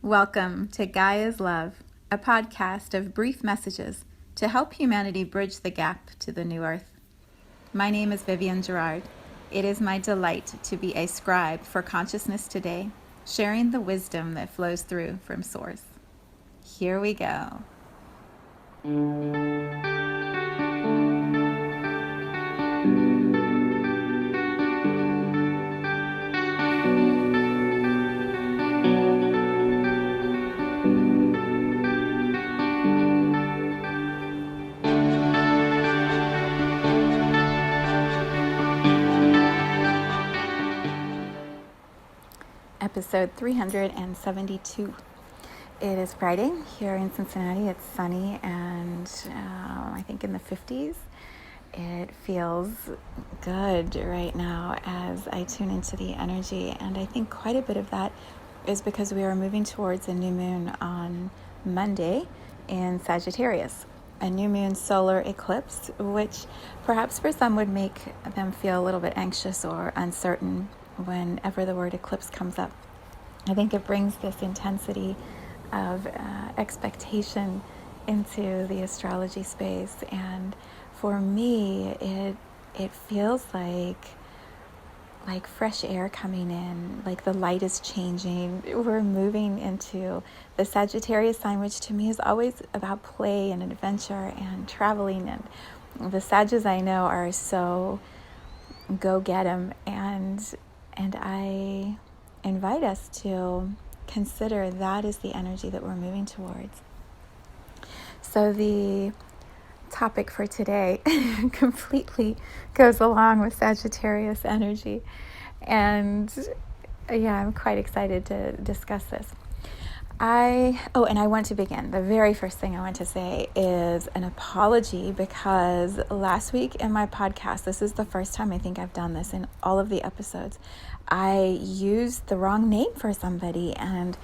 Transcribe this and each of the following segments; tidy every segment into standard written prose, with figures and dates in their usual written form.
Welcome to Gaia's Love, a podcast of brief messages to help humanity bridge the gap to the new earth. My name is Vivienne Gerard. It is my delight to be a scribe for consciousness today, sharing the wisdom that flows through from Source. Here we go. Episode 372. It is Friday here in Cincinnati. It's sunny and I think in the 50s. It feels good right now as I tune into the energy, and I think quite a bit of that is because we are moving towards a new moon on Monday in Sagittarius, a new moon solar eclipse, which perhaps for some would make them feel a little bit anxious or uncertain whenever the word eclipse comes up. I think it brings this intensity of expectation into the astrology space, and for me it feels like fresh air coming in, like the light is changing. We're moving into the Sagittarius sign, which to me is always about play and adventure and traveling, and the Sages I know are so go get 'em, and I invite us to consider that is the energy that we're moving towards. So the topic for today completely goes along with Sagittarius energy, and I'm quite excited to discuss this. And I want to begin. The very first thing I want to say is an apology, because last week in my podcast, this is the first time I think I've done this in all of the episodes, I used the wrong name for somebody, and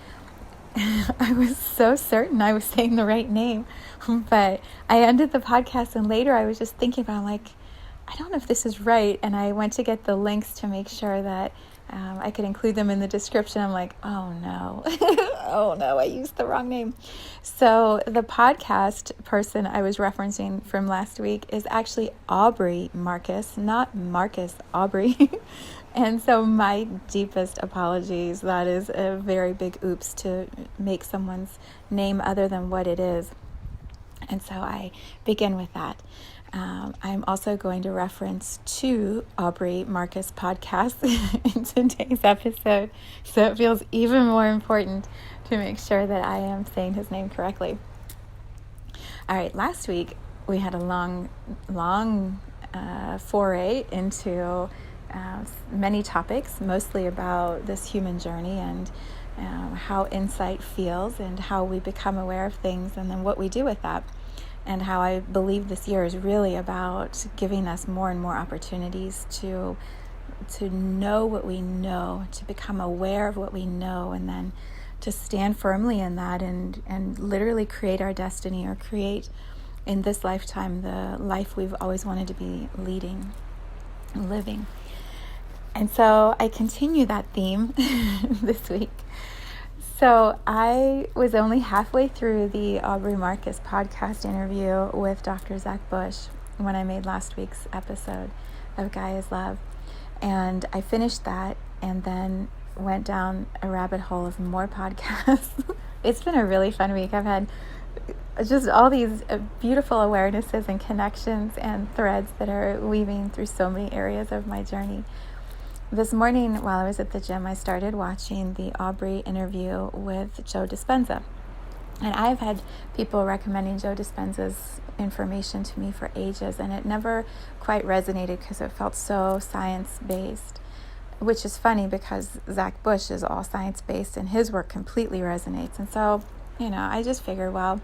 I was so certain I was saying the right name, but I ended the podcast, and later I was just thinking about it, I'm like, I don't know if this is right, and I went to get the links to make sure that I could include them in the description. I'm like, oh no, oh no, I used the wrong name. So the podcast person I was referencing from last week is actually Aubrey Marcus, not Marcus, Aubrey. And so my deepest apologies. That is a very big oops to make someone's name other than what it is. And so I begin with that. I'm also going to reference two Aubrey Marcus podcasts in today's episode, so it feels even more important to make sure that I am saying his name correctly. All right, last week we had a long foray into many topics, mostly about this human journey and how insight feels and how we become aware of things, and then what we do with that. And how I believe this year is really about giving us more and more opportunities to know what we know, to become aware of what we know, and then to stand firmly in that and literally create our destiny, or create in this lifetime the life we've always wanted to be living. And so I continue that theme this week. So I was only halfway through the Aubrey Marcus podcast interview with Dr. Zach Bush when I made last week's episode of Gaia's Love. And I finished that and then went down a rabbit hole of more podcasts. It's been a really fun week. I've had just all these beautiful awarenesses and connections and threads that are weaving through so many areas of my journey. This morning, while I was at the gym, I started watching the Aubrey interview with Joe Dispenza. And I've had people recommending Joe Dispenza's information to me for ages, and it never quite resonated because it felt so science-based, which is funny because Zach Bush is all science-based and his work completely resonates. And so, I just figured, well,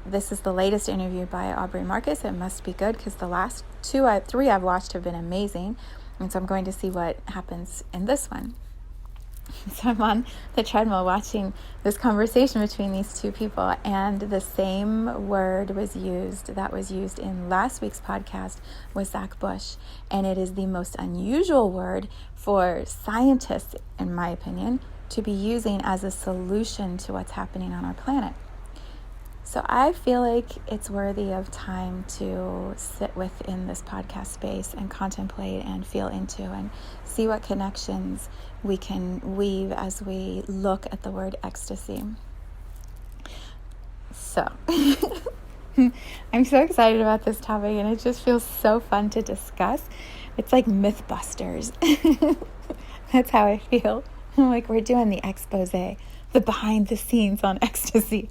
this is the latest interview by Aubrey Marcus. It must be good because the last three I've watched have been amazing. And so I'm going to see what happens in this one. So I'm on the treadmill watching this conversation between these two people, and the same word was used that was used in last week's podcast with Zach Bush. And it is the most unusual word for scientists, in my opinion, to be using as a solution to what's happening on our planet. So I feel like it's worthy of time to sit within this podcast space and contemplate and feel into and see what connections we can weave as we look at the word ecstasy. So I'm so excited about this topic, and it just feels so fun to discuss. It's like Mythbusters. That's how I feel. Like we're doing the expose, the behind the scenes on ecstasy.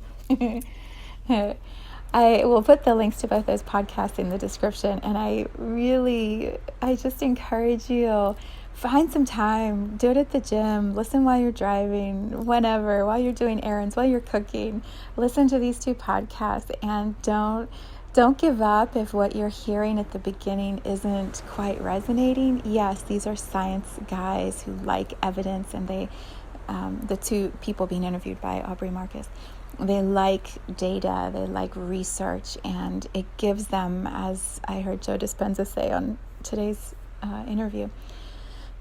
I will put the links to both those podcasts in the description, and I just encourage you, find some time, do it at the gym, listen while you're driving, whenever, while you're doing errands, while you're cooking, listen to these 2 podcasts, and don't give up if what you're hearing at the beginning isn't quite resonating. Yes, these are science guys who like evidence, and they, the 2 people being interviewed by Aubrey Marcus, they like data, they like research, and it gives them, as I heard Joe Dispenza say on today's interview,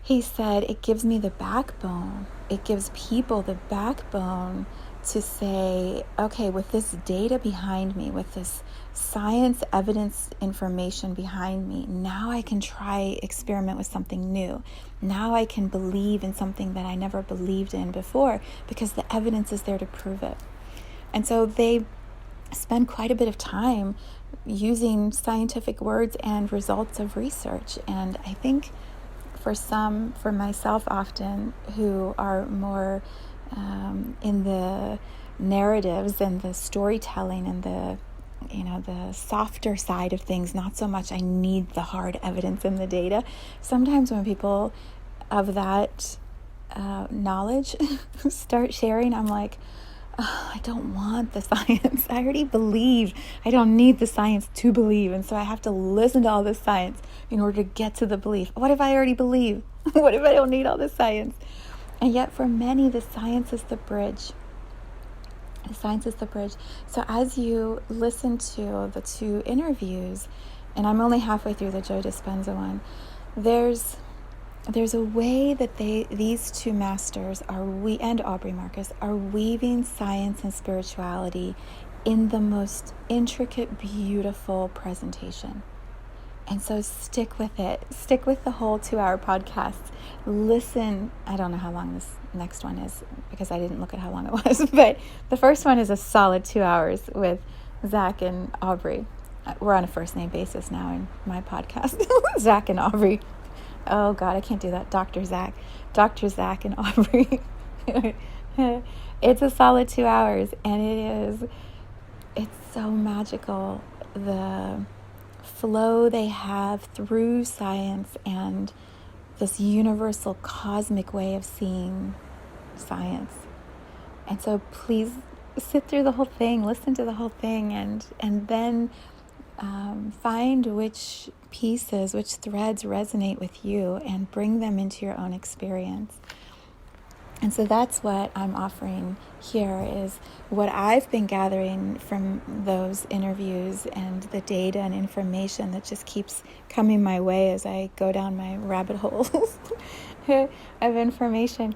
he said, it gives me the backbone. It gives people the backbone to say, okay, with this data behind me, with this science, evidence, information behind me, now I can try experiment with something new. Now I can believe in something that I never believed in before because the evidence is there to prove it. And so they spend quite a bit of time using scientific words and results of research. And I think for myself often, who are more in the narratives and the storytelling and the softer side of things, not so much I need the hard evidence and the data. Sometimes when people of that knowledge start sharing, I'm like, oh, I don't want the science. I already believe. I don't need the science to believe. And so I have to listen to all this science in order to get to the belief. What if I already believe? What if I don't need all the science? And yet for many, the science is the bridge. The science is the bridge. So as you listen to the 2 interviews, and I'm only halfway through the Joe Dispenza one, there's a way that these 2 masters and Aubrey Marcus are weaving science and spirituality in the most intricate, beautiful presentation. And so stick with it. Stick with the whole 2-hour podcast. Listen. I don't know how long this next one is because I didn't look at how long it was, but the first one is a solid 2 hours with Zach and Aubrey. We're on a first name basis now in my podcast. Zach and Aubrey. Oh God, I can't do that. Dr. Zach and Aubrey. It's a solid 2 hours, and it's so magical. The flow they have through science and this universal cosmic way of seeing science. And so please sit through the whole thing, listen to the whole thing, and then find which pieces, which threads resonate with you and bring them into your own experience. And so that's what I'm offering here, is what I've been gathering from those interviews and the data and information that just keeps coming my way as I go down my rabbit holes of information.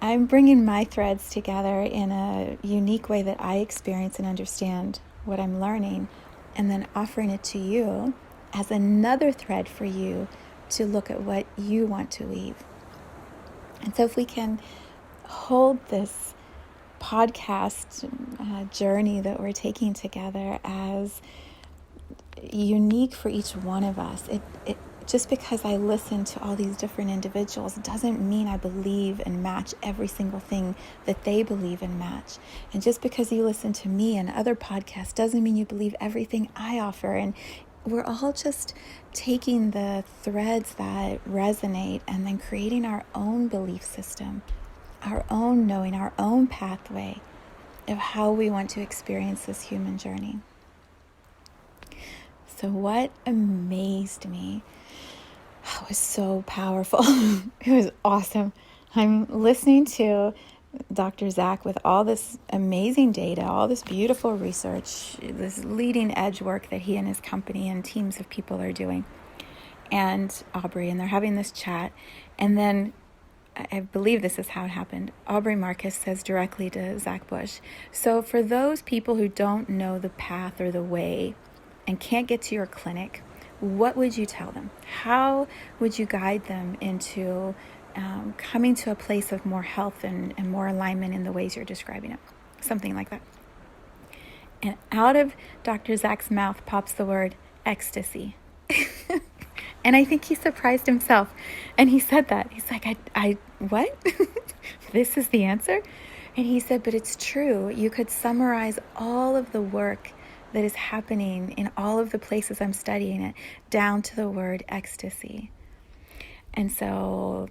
I'm bringing my threads together in a unique way that I experience and understand what I'm learning, and then offering it to you as another thread for you to look at what you want to weave. And so if we can hold this podcast journey that we're taking together as unique for each one of us, it just because I listen to all these different individuals doesn't mean I believe and match every single thing that they believe and match. And just because you listen to me and other podcasts doesn't mean you believe everything I offer. And we're all just taking the threads that resonate and then creating our own belief system, our own knowing, our own pathway of how we want to experience this human journey. So what amazed me, it was so powerful. It was awesome. I'm listening to Dr. Zach with all this amazing data, all this beautiful research, this leading edge work that he and his company and teams of people are doing, and Aubrey, and they're having this chat. And then I believe this is how it happened. Aubrey Marcus says directly to Zach Bush, so for those people who don't know the path or the way and can't get to your clinic, what would you tell them? How would you guide them into coming to a place of more health and more alignment in the ways you're describing it? Something like that. And out of Dr. Zach's mouth pops the word ecstasy. And I think he surprised himself. And he said that. He's like, I what? This is the answer? And he said, but it's true. You could summarize all of the work that is happening in all of the places I'm studying it down to the word ecstasy. And so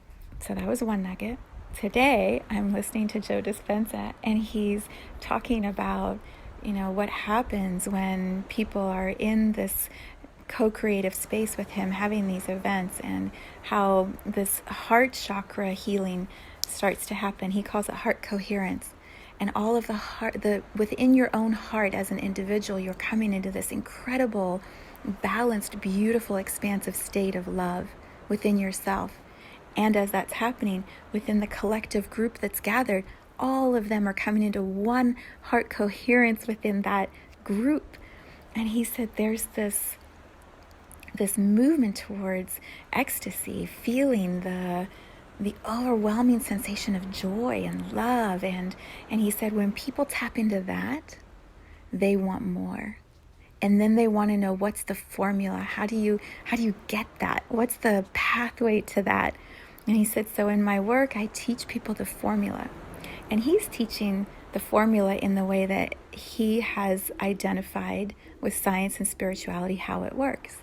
that was one nugget. Today, I'm listening to Joe Dispenza, and he's talking about, what happens when people are in this co-creative space with him, having these events, and how this heart chakra healing starts to happen. He calls it heart coherence. And all of within your own heart as an individual, you're coming into this incredible, balanced, beautiful, expansive state of love within yourself. And as that's happening within the collective group that's gathered, all of them are coming into one heart coherence within that group. And he said there's this movement towards ecstasy, feeling the overwhelming sensation of joy and love. And he said when people tap into that, they want more. And then they want to know, what's the formula? How do you get that? What's the pathway to that? And he said, so in my work, I teach people the formula. And he's teaching the formula in the way that he has identified with science and spirituality how it works.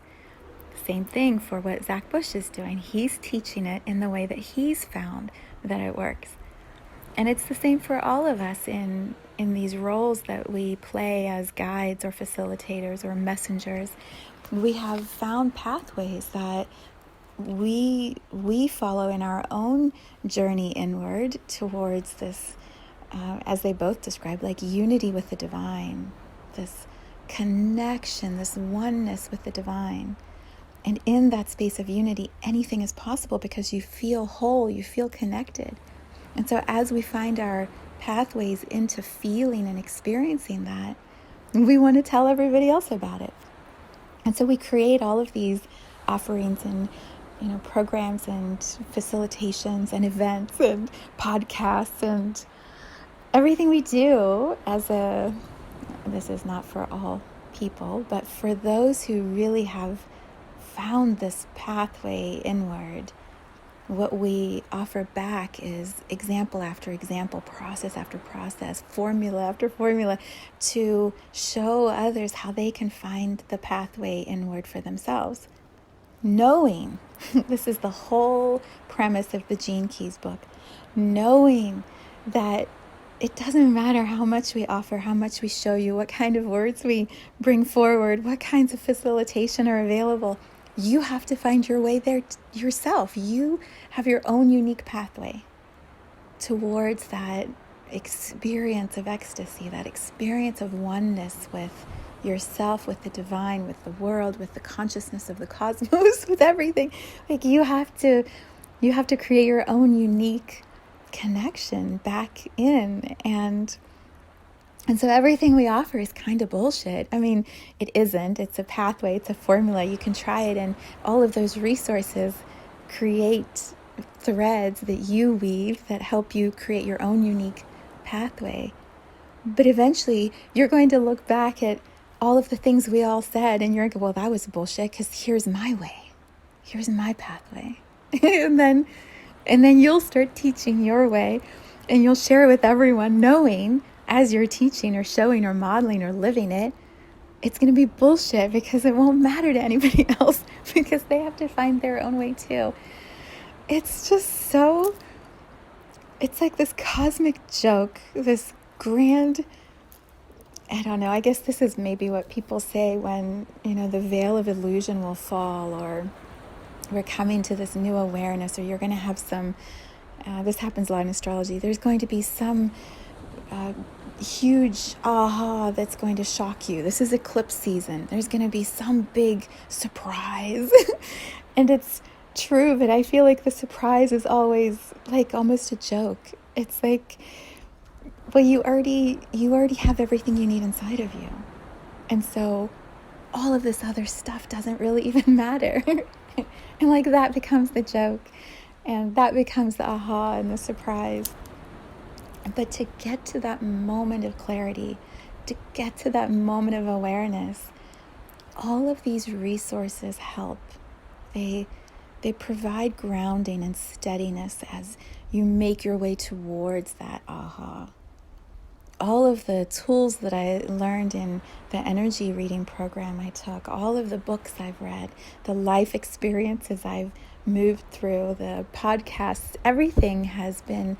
Same thing for what Zach Bush is doing. He's teaching it in the way that he's found that it works. And it's the same for all of us in these roles that we play as guides or facilitators or messengers. We have found pathways that we follow in our own journey inward towards this, as they both describe, like unity with the divine, this connection, this oneness with the divine. And in that space of unity, anything is possible because you feel whole, you feel connected. And so as we find our pathways into feeling and experiencing that, we want to tell everybody else about it. And so we create all of these offerings and programs and facilitations and events and podcasts and everything we do this is not for all people, but for those who really have found this pathway inward, what we offer back is example after example, process after process, formula after formula, to show others how they can find the pathway inward for themselves. Knowing, this is the whole premise of the Gene Keys book, knowing that it doesn't matter how much we offer, how much we show you, what kind of words we bring forward, what kinds of facilitation are available. You have to find your way there yourself. You have your own unique pathway towards that experience of ecstasy, that experience of oneness with yourself, with the divine, with the world, with the consciousness of the cosmos, with everything. Like you have to create your own unique connection back in. And so everything we offer is kind of bullshit. I mean, it isn't. It's a pathway. It's a formula. You can try it. And all of those resources create threads that you weave that help you create your own unique pathway. But eventually, you're going to look back at all of the things we all said, and you're going to go, well, that was bullshit, because here's my way. Here's my pathway. and then you'll start teaching your way, and you'll share it with everyone, knowing as you're teaching or showing or modeling or living it, it's going to be bullshit because it won't matter to anybody else because they have to find their own way too. It's just so, it's like this cosmic joke, this grand, I don't know, I guess this is maybe what people say when, the veil of illusion will fall, or we're coming to this new awareness, or you're going to have some, this happens a lot in astrology, there's going to be some huge aha that's going to shock you. This is eclipse season. There's going to be some big surprise. And it's true, but I feel like the surprise is always like almost a joke. It's like, well, you already have everything you need inside of you. And so all of this other stuff doesn't really even matter. And like that becomes the joke, and that becomes the aha and the surprise. But to get to that moment of clarity, to get to that moment of awareness, all of these resources help. They provide grounding and steadiness as you make your way towards that aha. All of the tools that I learned in the energy reading program I took, all of the books I've read, the life experiences I've moved through, the podcasts, everything has been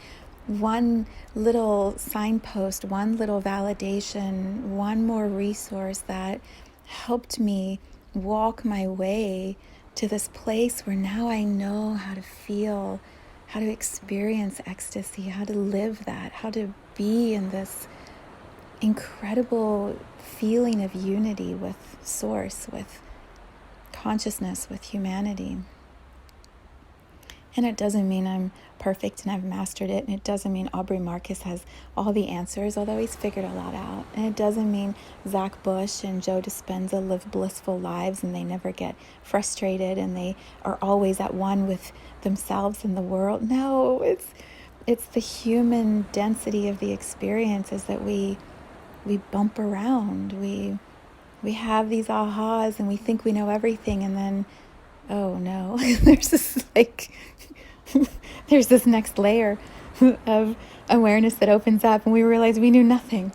one little signpost, one little validation, one more resource that helped me walk my way to this place where now I know how to feel, how to experience ecstasy, how to live that, how to be in this incredible feeling of unity with Source, with consciousness, with humanity. And it doesn't mean I'm perfect and I've mastered it. And it doesn't mean Aubrey Marcus has all the answers, although he's figured a lot out. And it doesn't mean Zach Bush and Joe Dispenza live blissful lives and they never get frustrated and they are always at one with themselves and the world. No, it's the human density of the experiences that we bump around. We have these ahas and we think we know everything, and then, oh no, there's this next layer of awareness that opens up and we realize we knew nothing.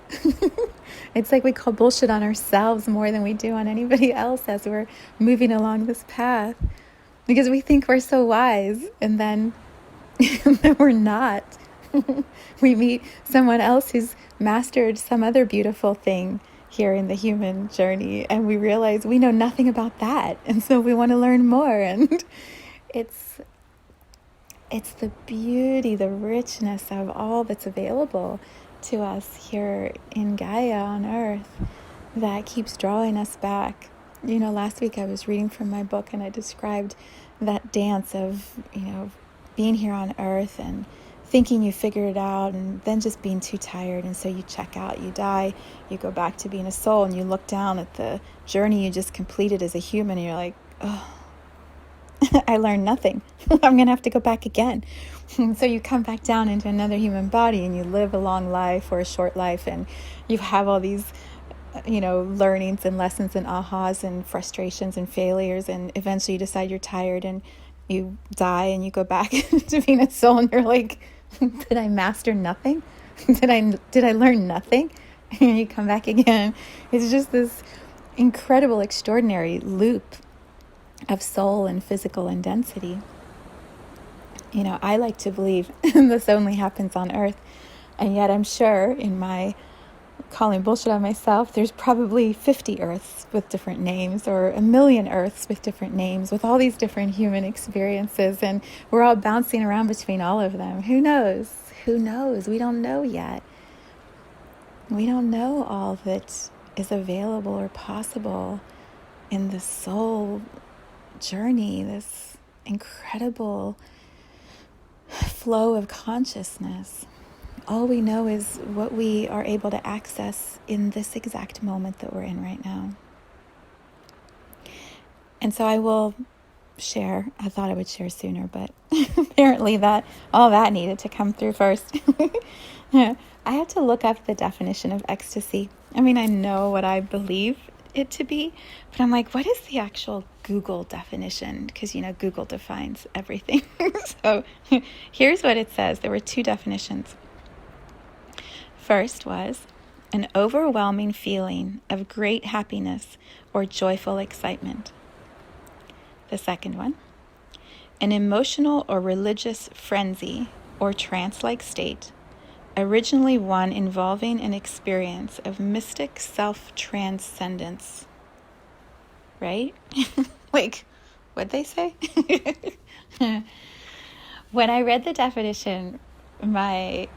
It's like we call bullshit on ourselves more than we do on anybody else as we're moving along this path, because we think we're so wise, and then we're not. We meet someone else who's mastered some other beautiful thing here in the human journey, and we realize we know nothing about that, and so we want to learn more. And it's the beauty, the richness of all that's available to us here in Gaia on Earth that keeps drawing us back. You know, last week I was reading from my book and I described that dance of, being here on Earth and thinking you figured it out and then just being too tired, and so you check out, you die, you go back to being a soul, and you look down at the journey you just completed as a human and you're like, oh, I learned nothing. I'm going to have to go back again. So you come back down into another human body and you live a long life or a short life, and you have all these learnings and lessons and ahas and frustrations and failures, and eventually you decide you're tired and you die and you go back to being a soul, and you're like, did I master nothing? Did I learn nothing? And you come back again. It's just this incredible, extraordinary loop of soul and physical and density. I like to believe this only happens on Earth, and yet I'm sure in my calling bullshit on myself, there's probably 50 Earths with different names, or 1,000,000 Earths with different names, with all these different human experiences, and we're all bouncing around between all of them. Who knows? We don't know yet. We don't know all that is available or possible in the soul journey, this incredible flow of consciousness. All we know is what we are able to access in this exact moment that we're in right now. And so I will share. I thought I would share sooner, but apparently all that needed to come through first. I had to look up the definition of ecstasy. I mean, I know what I believe it to be, but I'm like, what is the actual Google definition? Because Google defines everything. So here's what it says. There were two definitions. First was an overwhelming feeling of great happiness or joyful excitement. The second one, an emotional or religious frenzy or trance-like state, originally one involving an experience of mystic self-transcendence. Right? Like, what'd they say? When I read the definition, my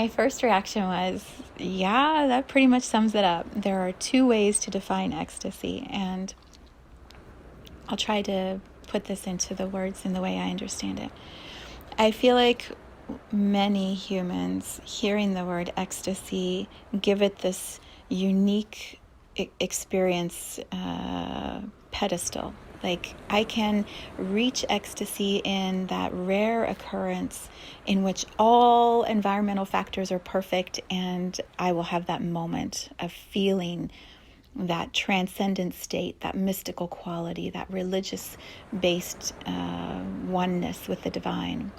first reaction was, yeah, that pretty much sums it up. There are two ways to define ecstasy, and I'll try to put this into the words in the way I understand it. I feel like many humans hearing the word ecstasy give it this unique experience pedestal. Like, I can reach ecstasy in that rare occurrence in which all environmental factors are perfect, and I will have that moment of feeling that transcendent state, that mystical quality, that religious-based oneness with the divine.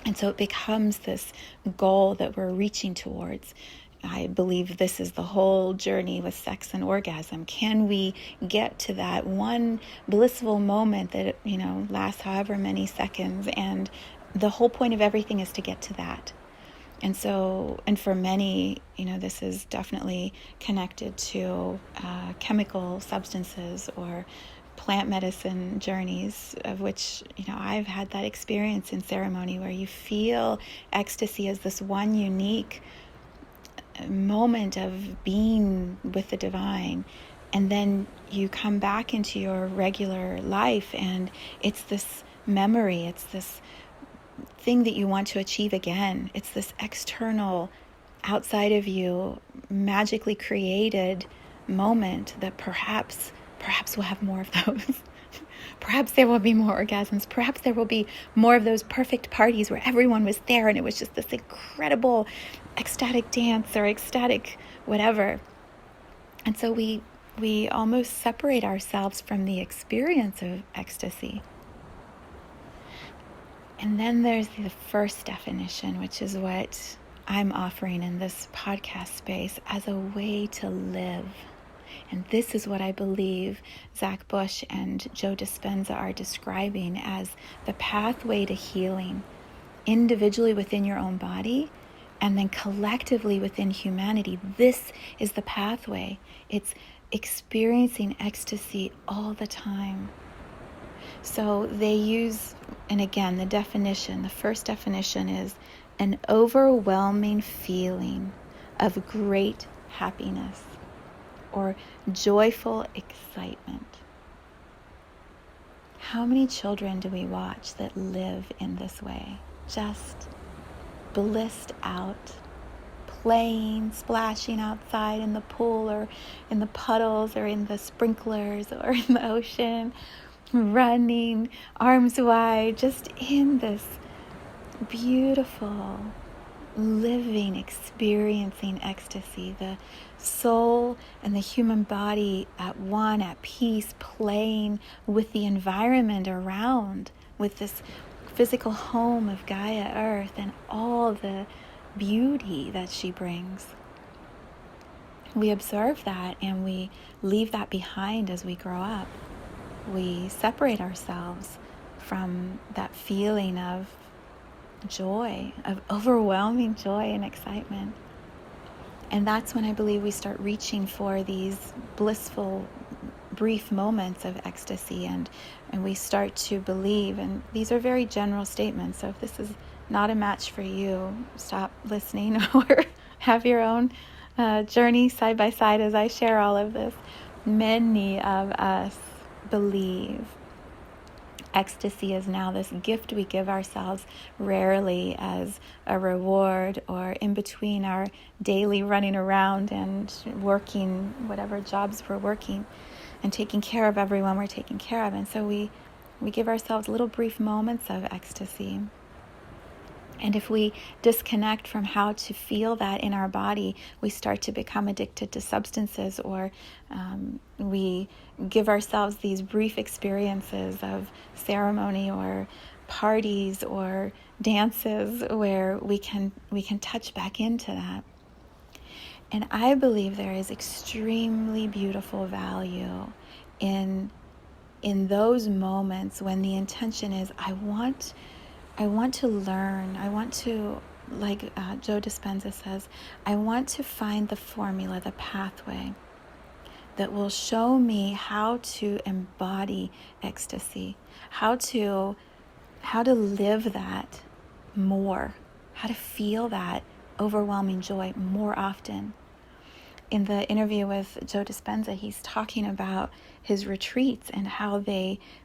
And so it becomes this goal that we're reaching towards. I believe this is the whole journey with sex and orgasm. Can we get to that one blissful moment that, lasts however many seconds? And the whole point of everything is to get to that. And so, and for many, this is definitely connected to chemical substances or plant medicine journeys, of which, I've had that experience in ceremony where you feel ecstasy as this one unique moment of being with the divine, and then you come back into your regular life and it's this memory, it's this thing that you want to achieve again. It's this external, outside of you, magically created moment that perhaps we'll have more of those. Perhaps there will be more orgasms. Perhaps there will be more of those perfect parties where everyone was there and it was just this incredible ecstatic dance or ecstatic whatever. And so we almost separate ourselves from the experience of ecstasy. And then there's the first definition, which is what I'm offering in this podcast space as a way to live. And this is what I believe Zach Bush and Joe Dispenza are describing as the pathway to healing, individually within your own body and then collectively within humanity. This is the pathway. It's experiencing ecstasy all the time. So they use, and again, the first definition is an overwhelming feeling of great happiness or joyful excitement. How many children do we watch that live in this way? Just blissed out, playing, splashing outside in the pool or in the puddles or in the sprinklers or in the ocean, running arms wide, just in this beautiful, living, experiencing ecstasy, the soul and the human body at one, at peace, playing with the environment around, with this physical home of Gaia, Earth, and all the beauty that she brings. We observe that and we leave that behind as we grow up. We separate ourselves from that feeling of joy, of overwhelming joy and excitement. And that's when I believe we start reaching for these blissful, brief moments of ecstasy, and we start to believe, and these are very general statements, so if this is not a match for you, stop listening or have your own journey side by side as I share all of this. Many of us believe ecstasy is now this gift we give ourselves rarely as a reward or in between our daily running around and working whatever jobs we're working and taking care of everyone we're taking care of. And so we give ourselves little brief moments of ecstasy. And if we disconnect from how to feel that in our body, we start to become addicted to substances, or we give ourselves these brief experiences of ceremony or parties or dances where we can touch back into that. And I believe there is extremely beautiful value in those moments when the intention is, I want to learn. I want to, like Joe Dispenza says, I want to find the formula, the pathway that will show me how to embody ecstasy, how to live that more, how to feel that overwhelming joy more often. in the interview with Joe Dispenza, he's talking about his retreats and how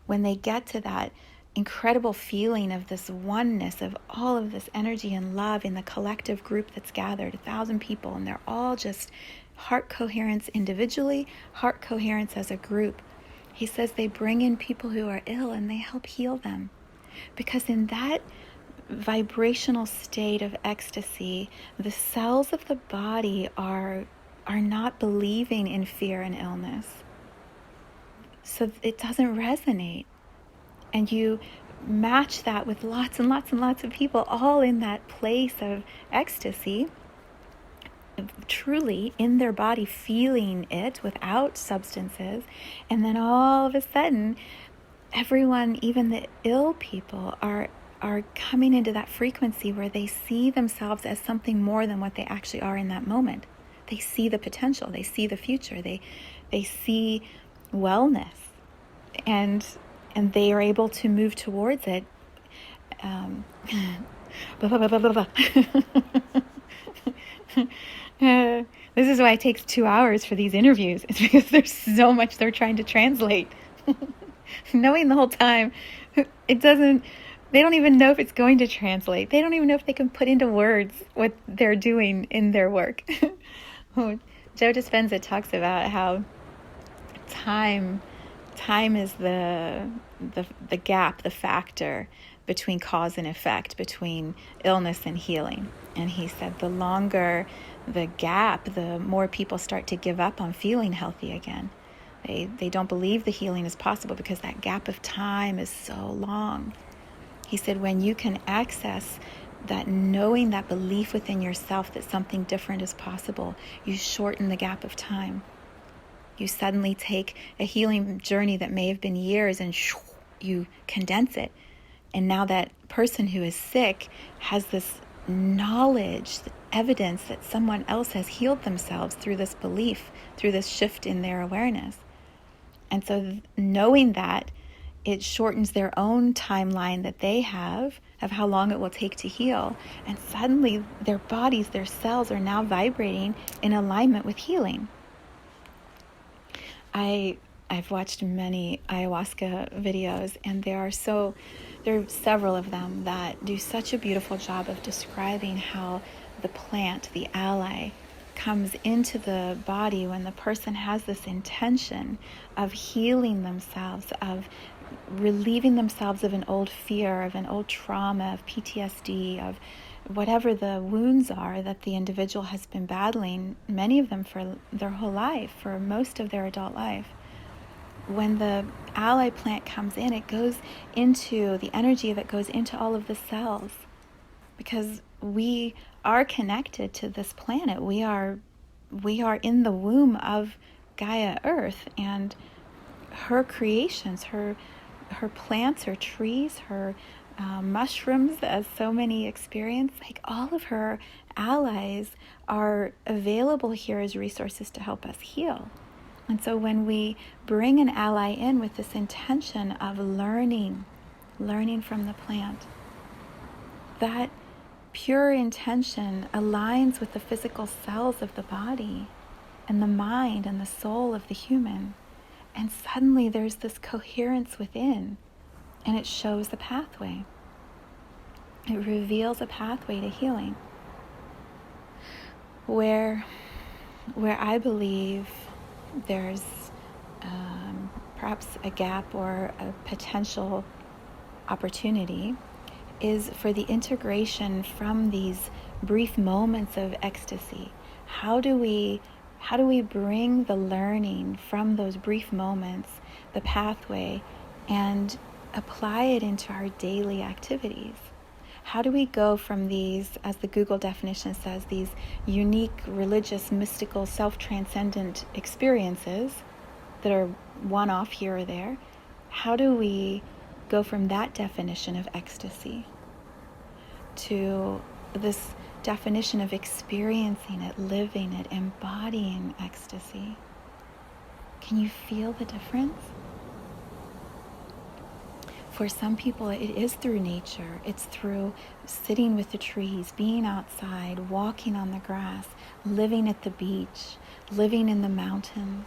when they get to that incredible feeling of this oneness, of all of this energy and love in the collective group that's gathered, 1,000 people, and they're all just heart coherence individually, heart coherence as a group. He says they bring in people who are ill and they help heal them. Because in that vibrational state of ecstasy, the cells of the body are not believing in fear and illness. So it doesn't resonate. And you match that with lots and lots and lots of people all in that place of ecstasy, truly in their body feeling it without substances. And then all of a sudden, everyone, even the ill people, are coming into that frequency where they see themselves as something more than what they actually are in that moment. They see the potential, they see the future, they see wellness, and they are able to move towards it. This is why it takes 2 hours for these interviews. It's because there's so much they're trying to translate. Knowing the whole time, they don't even know if it's going to translate. They don't even know if they can put into words what they're doing in their work. Joe Dispenza talks about how time is the gap, the factor between cause and effect, between illness and healing. And he said the longer the gap, the more people start to give up on feeling healthy again. They don't believe the healing is possible because that gap of time is so long. He said when you can access that knowing, that belief within yourself that something different is possible, you shorten the gap of time. You suddenly take a healing journey that may have been years and you condense it. And now that person who is sick has this knowledge, evidence that someone else has healed themselves through this belief, through this shift in their awareness. And so knowing that, it shortens their own timeline that they have of how long it will take to heal. And suddenly their bodies, their cells are now vibrating in alignment with healing. I've watched many ayahuasca videos, and there are several of them that do such a beautiful job of describing how the plant, the ally, comes into the body when the person has this intention of healing themselves, of relieving themselves of an old fear, of an old trauma, of PTSD, of whatever the wounds are that the individual has been battling, many of them for their whole life, for most of their adult life. When the ally plant comes in, it goes into, the energy of it goes into all of the cells, because we are connected to this planet. We are in the womb of Gaia Earth, and her creations, her plants, her trees, her mushrooms, as so many experience, like all of her allies are available here as resources to help us heal. And so when we bring an ally in with this intention of learning from the plant, that pure intention aligns with the physical cells of the body and the mind and the soul of the human. And suddenly there's this coherence within, and it shows a pathway. It reveals a pathway to healing. Where I believe there's perhaps a gap or a potential opportunity is for the integration from these brief moments of ecstasy. How do we bring the learning from those brief moments, the pathway, and apply it into our daily activities? How do we go from these, as the Google definition says, these unique, religious, mystical, self-transcendent experiences that are one-off here or there? How do we go from that definition of ecstasy to this definition of experiencing it, living it, embodying ecstasy? Can you feel the difference? For some people, it is through nature. It's through sitting with the trees, being outside, walking on the grass, living at the beach, living in the mountains,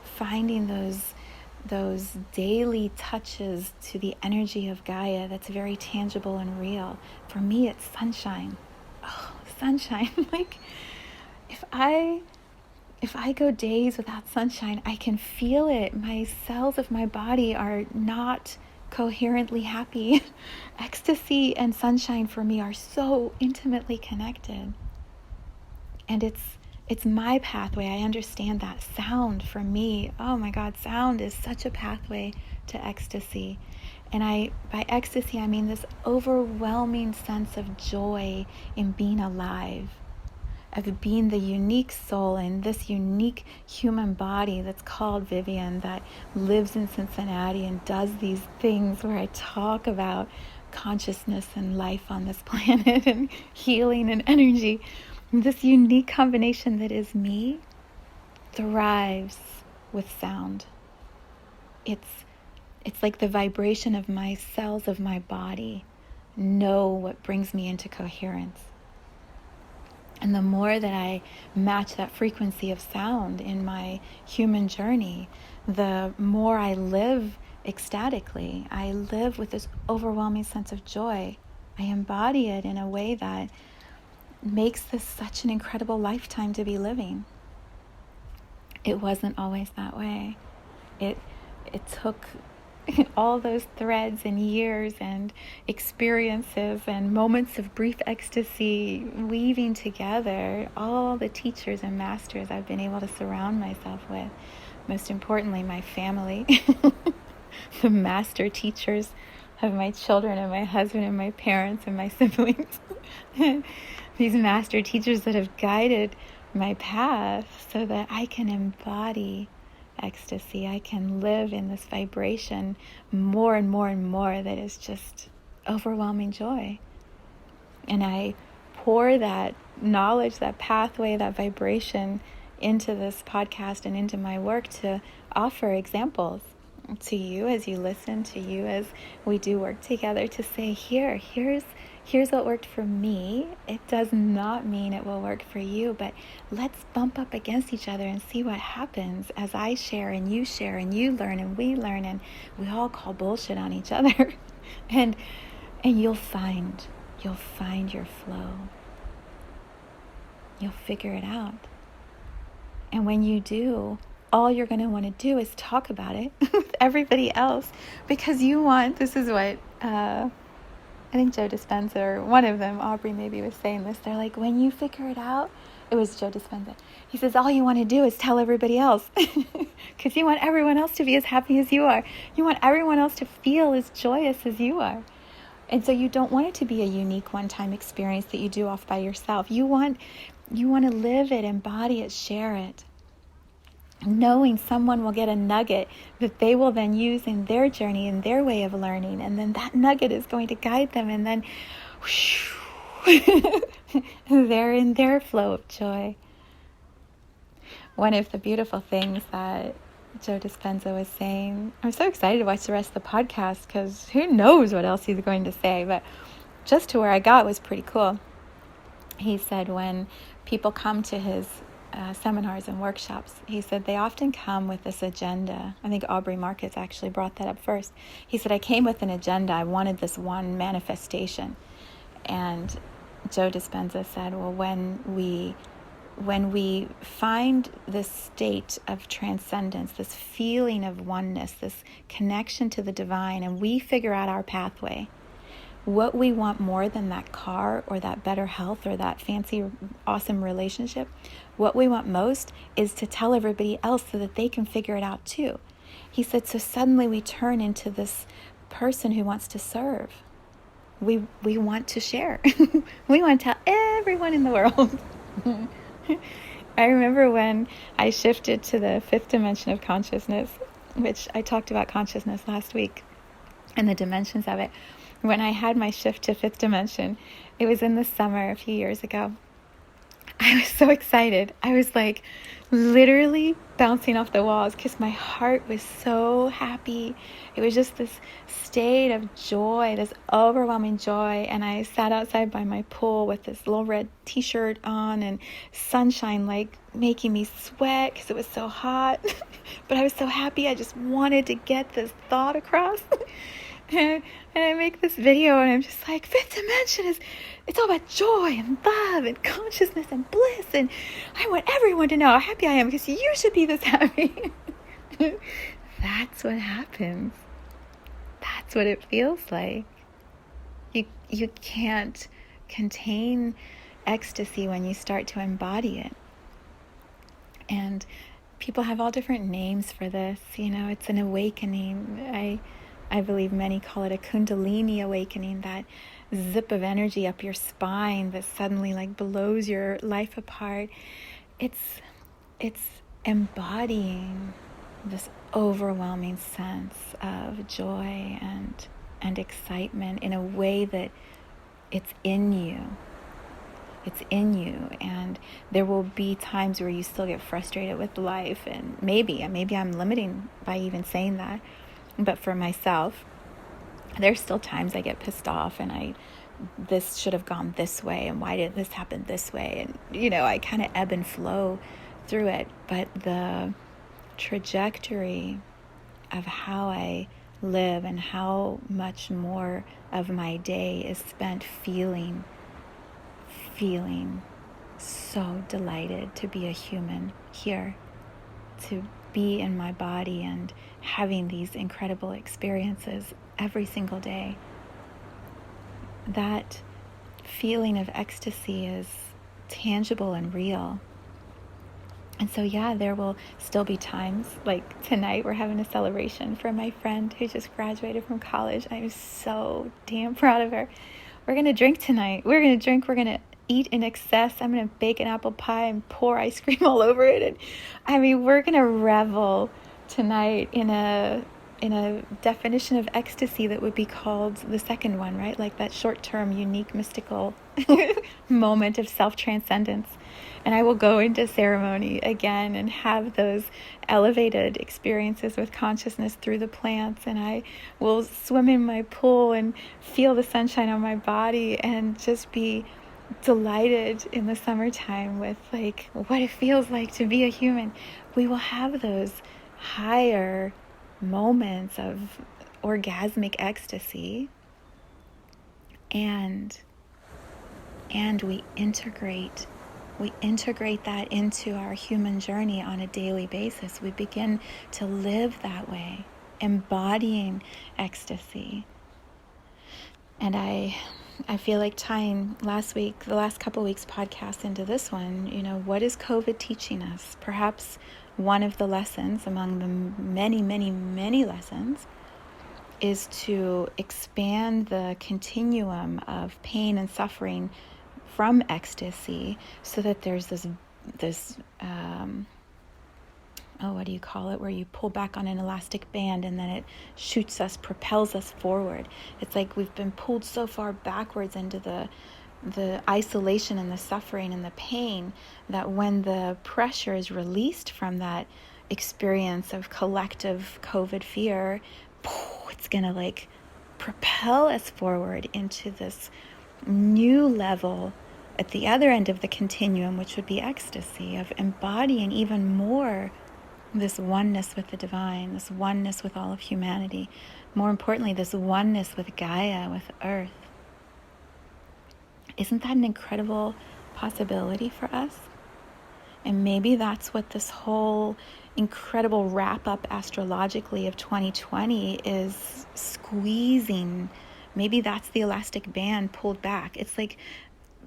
finding those daily touches to the energy of Gaia that's very tangible and real. For me, it's sunshine. Oh, sunshine. Like, if I go days without sunshine, I can feel it. My cells of my body are not coherently happy. Ecstasy and sunshine for me are so intimately connected. And it's my pathway. I understand that. Sound for me, oh my God, sound is such a pathway to ecstasy. And by ecstasy, I mean this overwhelming sense of joy in being alive, of being the unique soul in this unique human body that's called Vivienne, that lives in Cincinnati and does these things where I talk about consciousness and life on this planet and healing and energy. This unique combination that is me thrives with sound. It's like the vibration of my cells of my body know what brings me into coherence. And the more that I match that frequency of sound in my human journey, the more I live ecstatically. I live with this overwhelming sense of joy. I embody it in a way that makes this such an incredible lifetime to be living. It wasn't always that way. It took all those threads and years and experiences and moments of brief ecstasy weaving together all the teachers and masters I've been able to surround myself with. Most importantly, my family, the master teachers of my children and my husband and my parents and my siblings. These master teachers that have guided my path so that I can embody ecstasy. I can live in this vibration more and more and more that is just overwhelming joy. And I pour that knowledge, that pathway, that vibration into this podcast and into my work to offer examples to you as you listen, to you as we do work together, to say, here's what worked for me. It does not mean it will work for you, but let's bump up against each other and see what happens as I share and you learn and we learn and we all call bullshit on each other. and you'll find your flow. You'll figure it out. And when you do, all you're going to want to do is talk about it with everybody else, because this is what I think Joe Dispenza, or one of them, Aubrey maybe, was saying this. They're like, when you figure it out, it was Joe Dispenza. He says, all you want to do is tell everybody else, because you want everyone else to be as happy as you are. You want everyone else to feel as joyous as you are. And so you don't want it to be a unique one-time experience that you do off by yourself. You want to live it, embody it, share it, knowing someone will get a nugget that they will then use in their journey, in their way of learning, and then that nugget is going to guide them, and then they're in their flow of joy. One of the beautiful things that Joe Dispenza was saying, I'm so excited to watch the rest of the podcast because who knows what else he's going to say, but just to where I got was pretty cool. He said when people come to his seminars and workshops, he said they often come with this agenda. I think Aubrey Marcus actually brought that up first. He said, I came with an agenda. I wanted this one manifestation. And Joe Dispenza said, well, when we find this state of transcendence, this feeling of oneness, this connection to the divine, and we figure out our pathway, what we want more than that car or that better health or that fancy, awesome relationship, what we want most is to tell everybody else so that they can figure it out too. He said, so suddenly we turn into this person who wants to serve. We want to share. We want to tell everyone in the world. I remember when I shifted to the fifth dimension of consciousness, which I talked about consciousness last week and the dimensions of it. When I had my shift to fifth dimension, it was in the summer a few years ago. I was so excited. I was like literally bouncing off the walls because my heart was so happy. It was just this state of joy, this overwhelming joy. And I sat outside by my pool with this little red t-shirt on and sunshine like making me sweat because it was so hot. But I was so happy. I just wanted to get this thought across. And I make this video and I'm just like, fifth dimension it's all about joy and love and consciousness and bliss. And I want everyone to know how happy I am because you should be this happy. That's what happens. That's what it feels like. You can't contain ecstasy when you start to embody it. And people have all different names for this. It's an awakening. I believe many call it a Kundalini Awakening, that zip of energy up your spine that suddenly like blows your life apart. It's embodying this overwhelming sense of joy and excitement in a way that it's in you. It's in you, and there will be times where you still get frustrated with life, and maybe I'm limiting by even saying that. But for myself, there's still times I get pissed off and this should have gone this way, and why did this happen this way? And, I kind of ebb and flow through it. But the trajectory of how I live and how much more of my day is spent feeling so delighted to be a human here, to be in my body and having these incredible experiences every single day. That feeling of ecstasy is tangible and real. And so, there will still be times, like tonight we're having a celebration for my friend who just graduated from college. I'm so damn proud of her. We're going to drink tonight. We're going to eat in excess. I'm going to bake an apple pie and pour ice cream all over it. And we're going to revel tonight in a definition of ecstasy that would be called the second one, right? Like that short-term, unique, mystical moment of self-transcendence. And I will go into ceremony again and have those elevated experiences with consciousness through the plants. And I will swim in my pool and feel the sunshine on my body and just be delighted in the summertime with like what it feels like to be a human. We will have those higher moments of orgasmic ecstasy, and we integrate that into our human journey on a daily basis. We begin to live that way, embodying ecstasy. And I feel like tying the last couple weeks podcast into this one, what is COVID teaching us? Perhaps one of the lessons among the many, many, many lessons is to expand the continuum of pain and suffering from ecstasy so that there's this what do you call it, where you pull back on an elastic band and then it shoots us, propels us forward. It's like we've been pulled so far backwards into the isolation and the suffering and the pain that when the pressure is released from that experience of collective COVID fear, it's gonna like propel us forward into this new level at the other end of the continuum, which would be ecstasy, of embodying even more this oneness with the divine, this oneness with all of humanity, more importantly, this oneness with Gaia, with Earth. Isn't that an incredible possibility for us? And maybe that's what this whole incredible wrap-up astrologically of 2020 is squeezing. Maybe that's the elastic band pulled back. It's like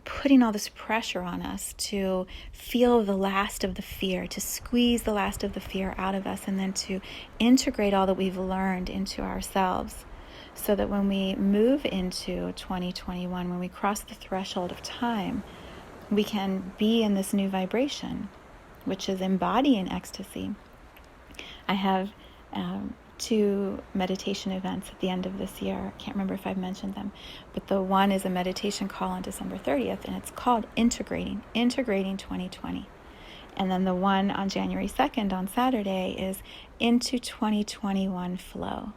putting all this pressure on us to feel the last of the fear, to squeeze the last of the fear out of us, and then to integrate all that we've learned into ourselves, so that when we move into 2021, when we cross the threshold of time, we can be in this new vibration, which is embodying ecstasy. I have 2 meditation events at the end of this year. I can't remember if I've mentioned them, but the one is a meditation call on December 30th, and it's called Integrating 2020. And then the one on January 2nd on Saturday is Into 2021 Flow.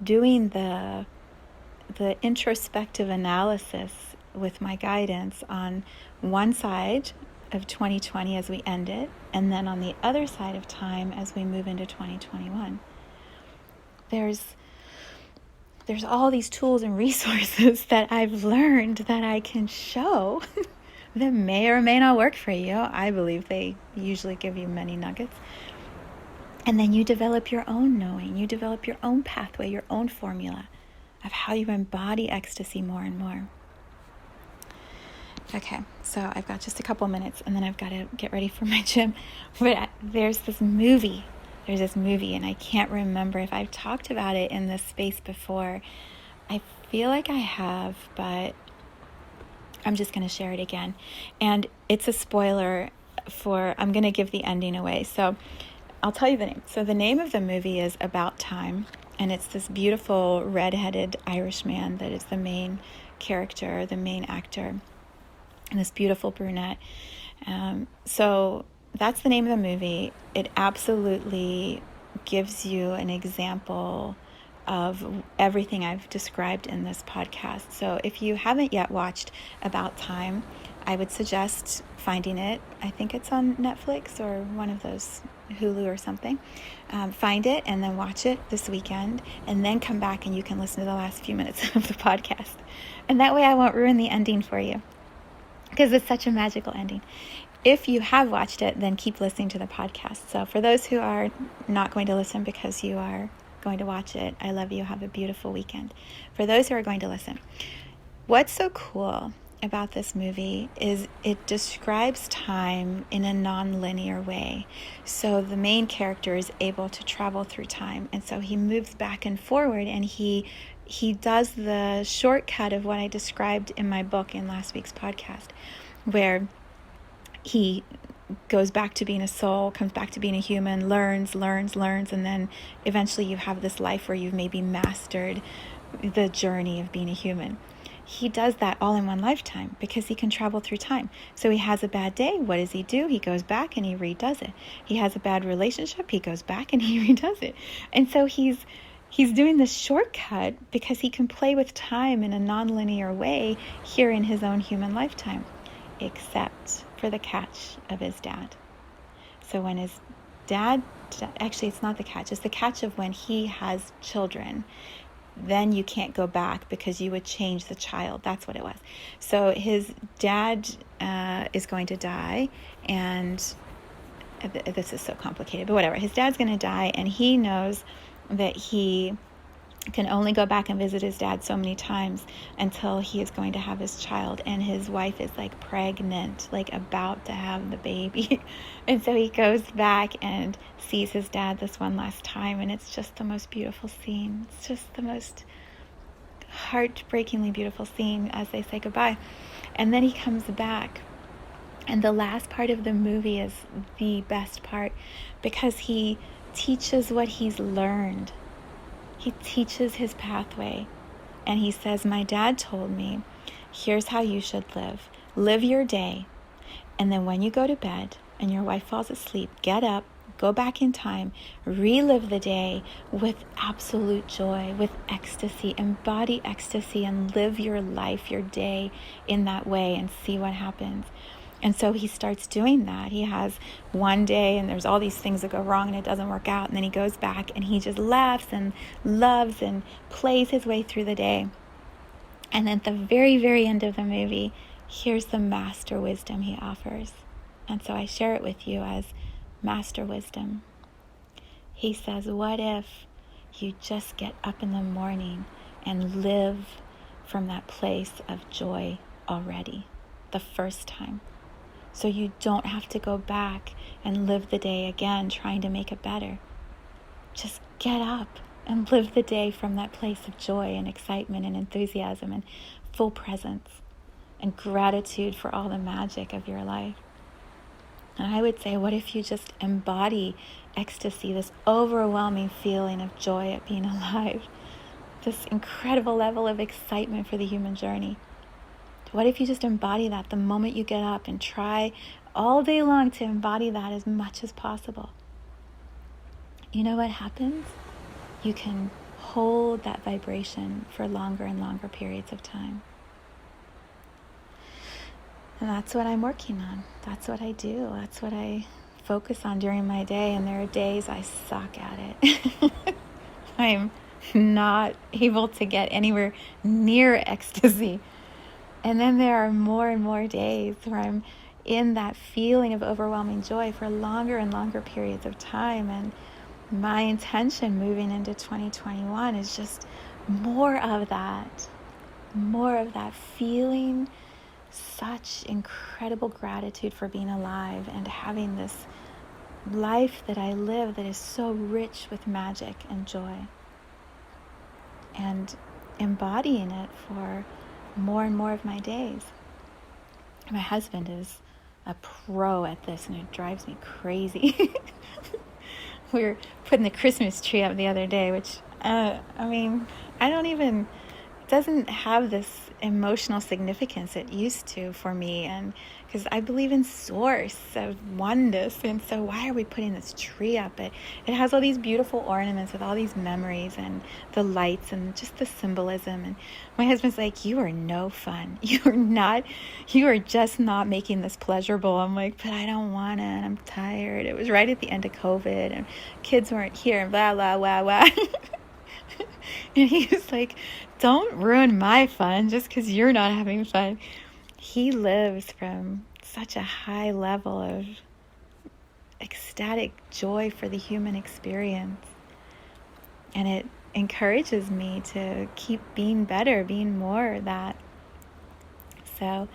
Doing the introspective analysis with my guidance on one side of 2020 as we end it, and then on the other side of time as we move into 2021. There's all these tools and resources that I've learned that I can show that may or may not work for you. I believe they usually give you many nuggets. And then you develop your own knowing. You develop your own pathway, your own formula of how you embody ecstasy more and more. Okay, so I've got just a couple minutes, and then I've got to get ready for my gym. But there's this movie, and I can't remember if I've talked about it in this space before. I feel like I have, but I'm just going to share it again. And it's a spoiler I'm going to give the ending away. So I'll tell you the name. So the name of the movie is About Time, and it's this beautiful red-headed Irishman that is the main character, the main actor, and this beautiful brunette. So that's the name of the movie. It absolutely gives you an example of everything I've described in this podcast. So if you haven't yet watched About Time, I would suggest finding it. I think it's on Netflix or one of those, Hulu or something. Find it and then watch it this weekend, and then come back and you can listen to the last few minutes of the podcast. And that way I won't ruin the ending for you, because it's such a magical ending. If you have watched it, then keep listening to the podcast. So for those who are not going to listen because you are going to watch it, I love you. Have a beautiful weekend. For those who are going to listen, what's so cool about this movie is it describes time in a non-linear way. So the main character is able to travel through time, and so he moves back and forward, and he does the shortcut of what I described in my book in last week's podcast, where he goes back to being a soul, comes back to being a human, learns, and then eventually you have this life where you've maybe mastered the journey of being a human. He does that all in one lifetime because he can travel through time. So he has a bad day. What does he do? He goes back and he redoes it. He has a bad relationship. He goes back and he redoes it. And so he's doing this shortcut because he can play with time in a non-linear way here in his own human lifetime, except for the catch of his dad. So when his dad, actually it's not the catch, it's the catch of when he has children, then you can't go back because you would change the child. That's what it was. So his dad is going to die, and this is so complicated, but whatever. His dad's going to die, and he knows that he can only go back and visit his dad so many times until he is going to have his child, and his wife is like pregnant, like about to have the baby. And so he goes back and sees his dad this one last time, and it's just the most beautiful scene. It's just the most heartbreakingly beautiful scene as they say goodbye. And then he comes back, and the last part of the movie is the best part because he teaches what he's learned. He teaches his pathway, and he says, my dad told me, here's how you should live. Live your day, and then when you go to bed and your wife falls asleep, get up, go back in time, relive the day with absolute joy, with ecstasy, embody ecstasy, and live your life, your day in that way, and see what happens. And so he starts doing that. He has one day and there's all these things that go wrong and it doesn't work out. And then he goes back and he just laughs and loves and plays his way through the day. And then at the very, very end of the movie, here's the master wisdom he offers. And so I share it with you as master wisdom. He says, what if you just get up in the morning and live from that place of joy already, the first time? So you don't have to go back and live the day again trying to make it better. Just get up and live the day from that place of joy and excitement and enthusiasm and full presence and gratitude for all the magic of your life. And I would say, what if you just embody ecstasy, this overwhelming feeling of joy at being alive, this incredible level of excitement for the human journey? What if you just embody that the moment you get up, and try all day long to embody that as much as possible? You know what happens? You can hold that vibration for longer and longer periods of time. And that's what I'm working on. That's what I do. That's what I focus on during my day. And there are days I suck at it. I'm not able to get anywhere near ecstasy. And then there are more and more days where I'm in that feeling of overwhelming joy for longer and longer periods of time. And my intention moving into 2021 is just more of that feeling such incredible gratitude for being alive and having this life that I live that is so rich with magic and joy, and embodying it for more and more of my days. My husband is a pro at this, and it drives me crazy. We were putting the Christmas tree up the other day, which, doesn't have this emotional significance it used to for me, and because I believe in source of oneness, and so why are we putting this tree up? It has all these beautiful ornaments with all these memories and the lights and just the symbolism. And my husband's like, you are no fun. You are just not making this pleasurable. I'm like, but I don't want to, and I'm tired. It was right at the end of COVID, and kids weren't here, and blah, blah, blah, blah. And he was like, don't ruin my fun just because you're not having fun. He lives from such a high level of ecstatic joy for the human experience. And it encourages me to keep being better, being more of that. So,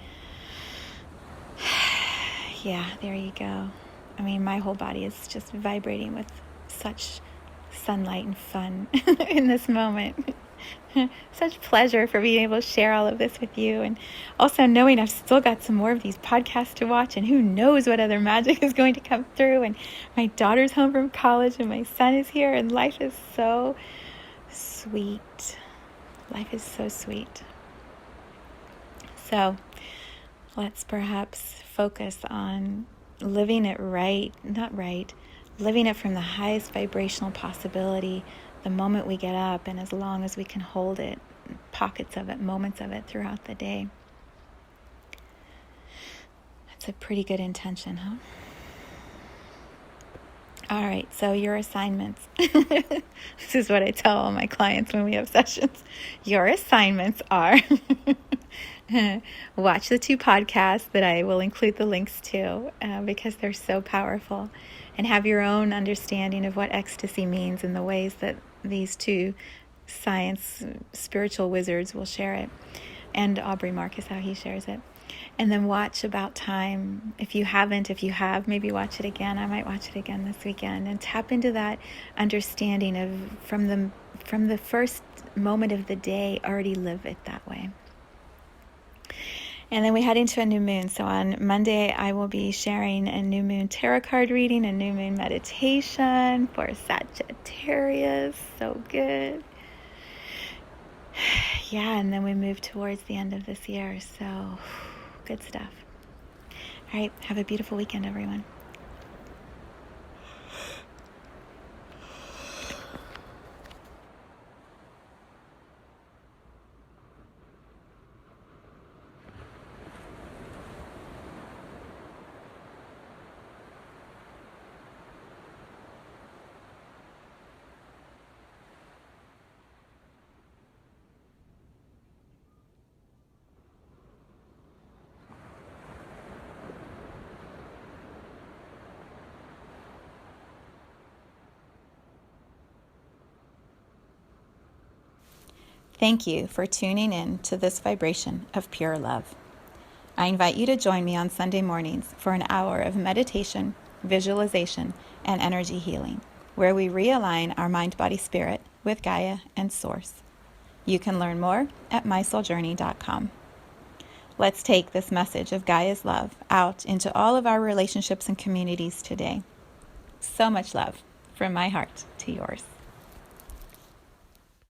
yeah, there you go. I mean, my whole body is just vibrating with such sunlight and fun in this moment. Such pleasure for being able to share all of this with you, and also knowing I've still got some more of these podcasts to watch, and who knows what other magic is going to come through. And my daughter's home from college, and my son is here, and life is so sweet. Life is so sweet. So let's perhaps focus on living it living it from the highest vibrational possibility the moment we get up, and as long as we can hold it, pockets of it, moments of it throughout the day. That's a pretty good intention, huh? All right, so your assignments. This is what I tell all my clients when we have sessions. Your assignments are watch the 2 podcasts that I will include the links to because they're so powerful, and have your own understanding of what ecstasy means in the ways that these 2 science spiritual wizards will share it, and Aubrey Marcus, how he shares it. And then watch About Time. If you have, maybe watch it again. I might watch it again this weekend, and tap into that understanding of from the first moment of the day, already live it that way. And then we head into a new moon. So on Monday, I will be sharing a new moon tarot card reading, a new moon meditation for Sagittarius. So good. Yeah, and then we move towards the end of this year. So good stuff. All right, have a beautiful weekend, everyone. Thank you for tuning in to this vibration of pure love. I invite you to join me on Sunday mornings for an hour of meditation, visualization, and energy healing, where we realign our mind, body, spirit with Gaia and Source. You can learn more at mysouljourney.com. Let's take this message of Gaia's love out into all of our relationships and communities today. So much love from my heart to yours.